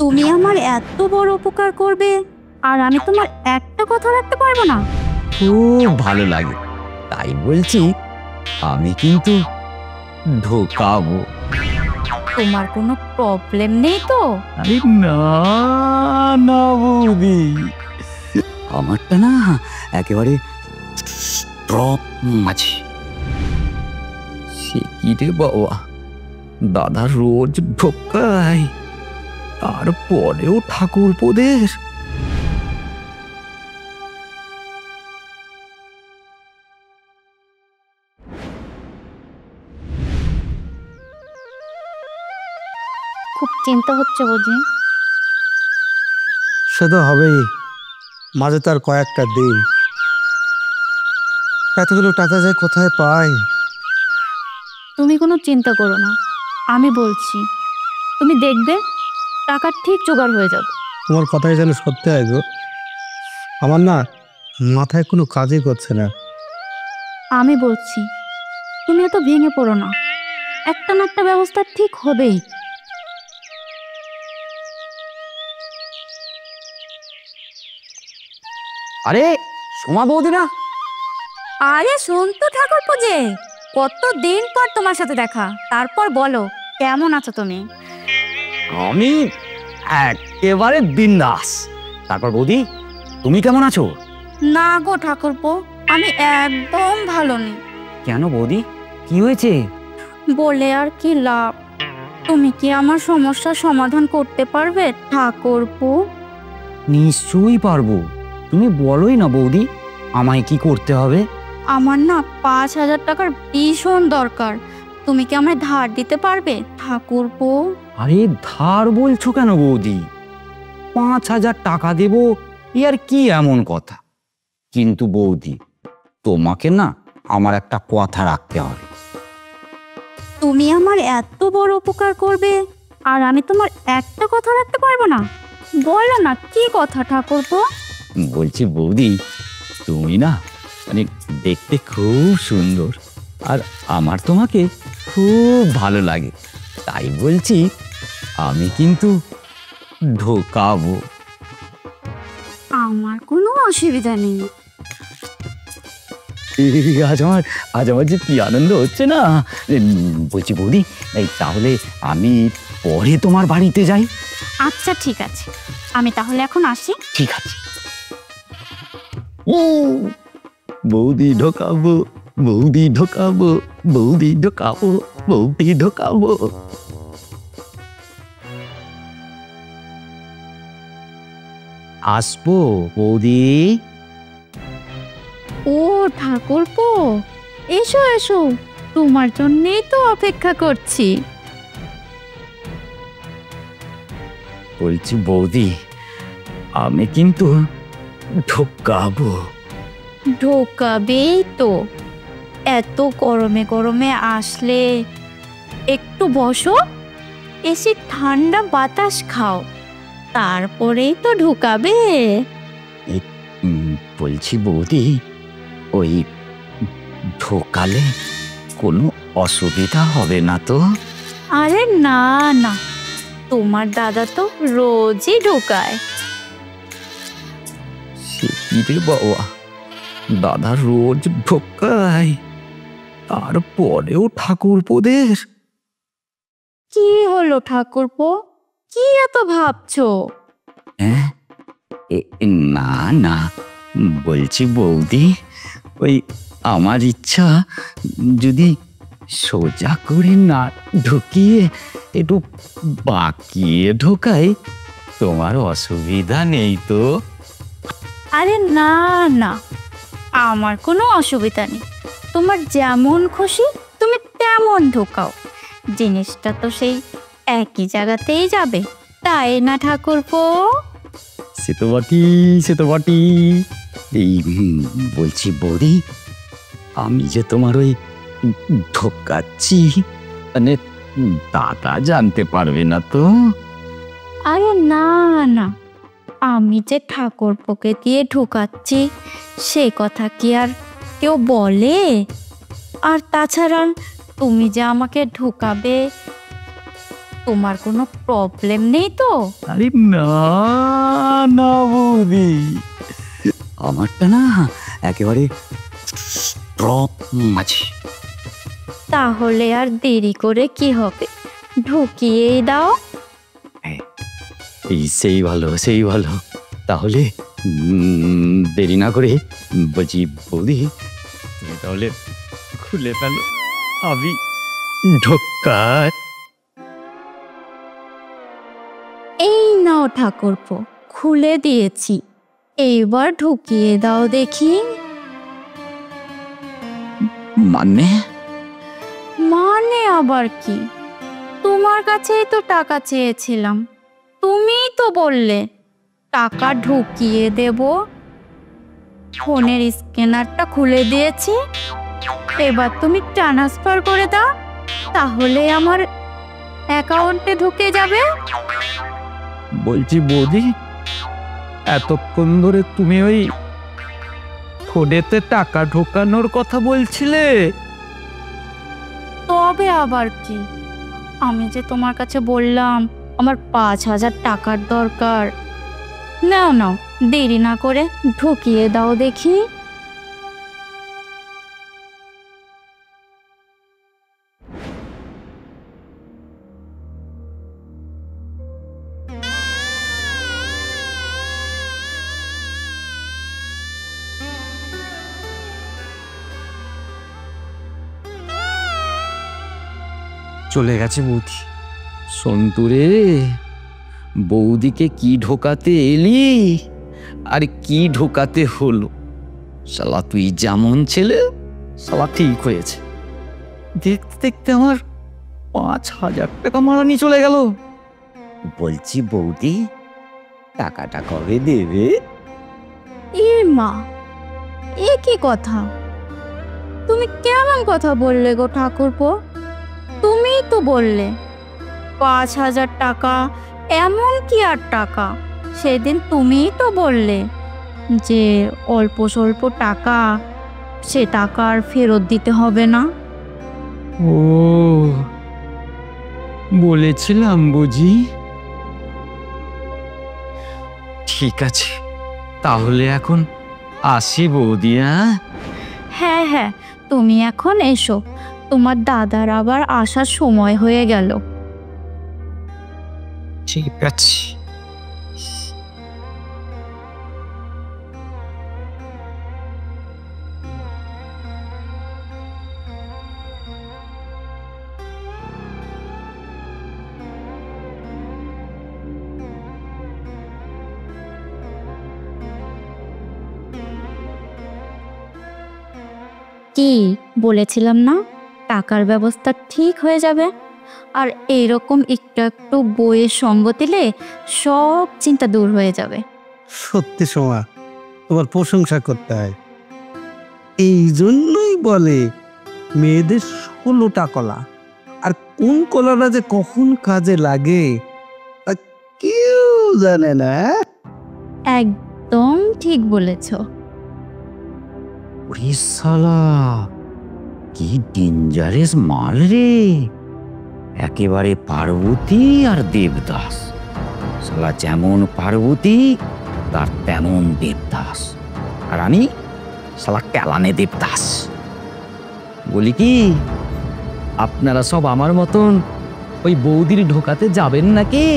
তুমি আমার এত বড় উপকার করবে আর আমি তোমার একটা কথা রাখতে পারবো না? খুব ভালো লাগে, তাই বলছি আমি কিন্তু ঢোকাবো। তোমার কোনো প্রবলেম নেই তো? আরে না না বৌদি, আমারটা না একেবারে স্ট্রং আছে। সে কি রে বাবা, দাদা রোজ ঢোকায়, তারপরেও ঠাকুরপোদের। খুব চিন্তা হচ্ছে বুঝি? সে তো হবেই, মাঝে তার কয়েকটা দিন। এতগুলো টাকা যায় কোথায় পাই? তুমি কোনো চিন্তা করো না, আমি বলছি, তুমি দেখবে টাকা ঠিক জোগাড় হয়ে যাবে। তোমার কথাই যেন সত্যি হয় গো। আমার না মাথায় কোনো কাজই করছে না। আমি বলছি, তুমি এত ভেঙে পড়ো না, একটা না একটা ব্যবস্থা ঠিক হবেই। আরে সোমা বৌদি না? আরে শোন তো ঠাকুরপো, যে কতদিন পর তোমার সাথে দেখা, তারপর বলো কেমন আছো তুমি? আমি একেবারে বিন্দাস। তারপর বৌদি, তুমি কেমন আছো? না গো ঠাকুরপো, আমি একদম ভালো নেই। কেন বৌদি, কি হয়েছে? বলে আর কি লাভ? তুমি কি আমার সমস্যার সমাধান করতে পারবে ঠাকুরপো? নিশ্চয়ই পারবো, তুমি বলোই না বৌদি, আমায় কি করতে হবে? আমার না 5,000 টাকার ভীষণ দরকার, তুমি কি আমায় ধার দিতে পারবে ঠাকুরপো? আরে ধার বলছো কেন বৌদি? 5,000 টাকা দেব, এ আর কি এমন কথা? কিন্তু বৌদি, তোমাকে না আমার একটা কথা রাখতে হবে। তুমি আমার এত বড় উপকার করবে আর আমি তোমার একটা কথা রাখতে পারবো না? বলো না কি কথা ঠাকুরপো? বলছি বৌদি, তুমি না মানে দেখতে খুব সুন্দর, আর আমার তোমাকে খুব ভালো লাগে, তাই বলছি আমি কিন্তু ঢোকাবো। আমার কোনো অসুবিধা নেই। আজ আমার যে কি আনন্দ হচ্ছে না। বলছি বৌদি, তাহলে আমি পরে তোমার বাড়িতে যাই। আচ্ছা ঠিক আছে, আমি তাহলে এখন আসি। ঠিক আছে। বৌদি ঢোকাবো, বৌদি ঢোকাবো, বৌদি ঢোকাবো, বৌদি ঢোকাবো। আসবো বৌদি? ও ঠাকুরপো, এসো এসো, তোমার জন্যেই তো অপেক্ষা করছি। বলছি বৌদি, আমি কিন্তু ঢোকাবো। ঢোকাবেই তো, এত গরমে গরমে আসলে একটু বসো, এসে ঠান্ডা বাতাস খাও, তারপরেই তো ঢোকাবে। বলছি বৌদি, ওই ঢোকালে কোনো অসুবিধা হবে না তো? আরে না না, তোমার দাদা তো রোজই ঢোকায়। সে কি রে বাবা, দাদা রোজ ঢোকায়, তারপরেও ঠাকুরপোদের। কি হলো ঠাকুরপো, কি এত ভাবছো? হ্যাঁ, না না, বলছি বৌদি, ওই আমার ইচ্ছা, যদি সোজা করে না ঢুকিয়ে একটু বাঁকিয়ে ঢোকাই, তোমার অসুবিধা নেই তো? আরে না না, আমার কোনো অসুবিধা নেই, তোমার যেমন খুশি তুমি তেমন ঢোকাও, জিনিসটা তো সেই একই জায়গাতেই যাবে, তাই না ঠাকুরপো? সে তো বটি, সে তো বটি। এই বলছি বৌদি, আমি যে তোমার ওই ঢোকাচ্ছি, মানে দাদা জানতে পারবে না তো? আরে না না, আমি যে ঠাকুরপোকে দিয়ে ঢোকাচ্ছি সে কথা কি আর কেউ বলে? আর তাছাড়া তুমি যে আমাকে ঢোকাবে তোমার কোনো প্রবলেম নেই তো? আরে না না বৌদি, আমারটা না একেবারে স্ট্রং আছে। তাহলে আর দেরি করে কি হবে, ঢুকিয়েই দাও। এই সেই ভালো সেই ভালো। তাহলে দেরি না করে বলছি বৌদি, তুমি তাহলে খুলে ফেলো, আমি ঢোকাই। এই নাও ঠাকুরপো, খুলে দিয়েছি, এইবার ঢুকিয়ে দাও দেখি। মানে? মানে আবার কি, তোমার কাছেই তো টাকা চেয়েছিলাম, তুমিই তো বললে টাকা ঢুকিয়ে দেব। ফোনের স্ক্যানারটা খুলে দিয়েছি, এবার তুমি ট্রান্সফার করে দাও, তাহলে আমার অ্যাকাউন্টে ঢুকে যাবে। বলছি বৌদি, এতক্ষণ ধরে তুমি ওই ফোনেতে টাকা ঢোকানোর কথা বলছিলে? তবে আবার কি, আমি যে তোমার কাছে বললাম আমার 5,000 টাকার দরকার। নাও নাও, দেরি না করে ঢুকিয়ে দাও দেখি। চলে গেছে বৌদি। সন্তুরে, বৌদিকে কি ঢোকাতে এলি আর কি ঢোকাতে হলো? শালা তুই যেমন ছেলে, শালা ঠিক হয়েছে। দেখতে দেখতে আমার 5,000 টাকা মারানি চলে গেল। বলছি বৌদি, টাকাটা কবে দেবে? এ মা, এ কি কথা, তুমি কেমন কথা বললে গো ঠাকুরপো? তুমিই তো বললে 5,000 টাকা, এমন কি আর টাকা? সেদিন তুমিই তো বললে যে অল্প স্বল্প টাকা, সে টাকা আর ফেরত দিতে হবে না। ও, বলেছিলাম বুঝি। ঠিক আছে, তাহলে এখন আসি বৌদি। হ্যাঁ হ্যাঁ, তুমি এখন এসো, তোমার দাদার আবার আসার সময় হয়ে গেল। ঠিক আছে। কি বলেছিলাম না, টাকার ব্যবস্থা ঠিক হয়ে যাবে। আর এইরকম একটু একটু বইয়ের সঙ্গ দিলে সব চিন্তা দূর হয়ে যাবে। সত্যি সোমা, তোমার প্রশংসা করতে হয়। এই জন্যই বলে মেয়েদের 16টা কলা, আর কোন কলাটা যে কখন কাজে লাগে তা কেউ জানে না। একদম ঠিক বলেছ। ওরে শালা, কি ডেঞ্জারাস মাল রে, একেবারে পার্বতী আর দেবদাস। শালা যেমন পার্বতী তার তেমন দেবদাস, আর আমি শালা কেলানে দেবদাস। বলি কি, আপনারা সব আমার মতন ওই বৌদির ঢোকাতে যাবেন নাকি?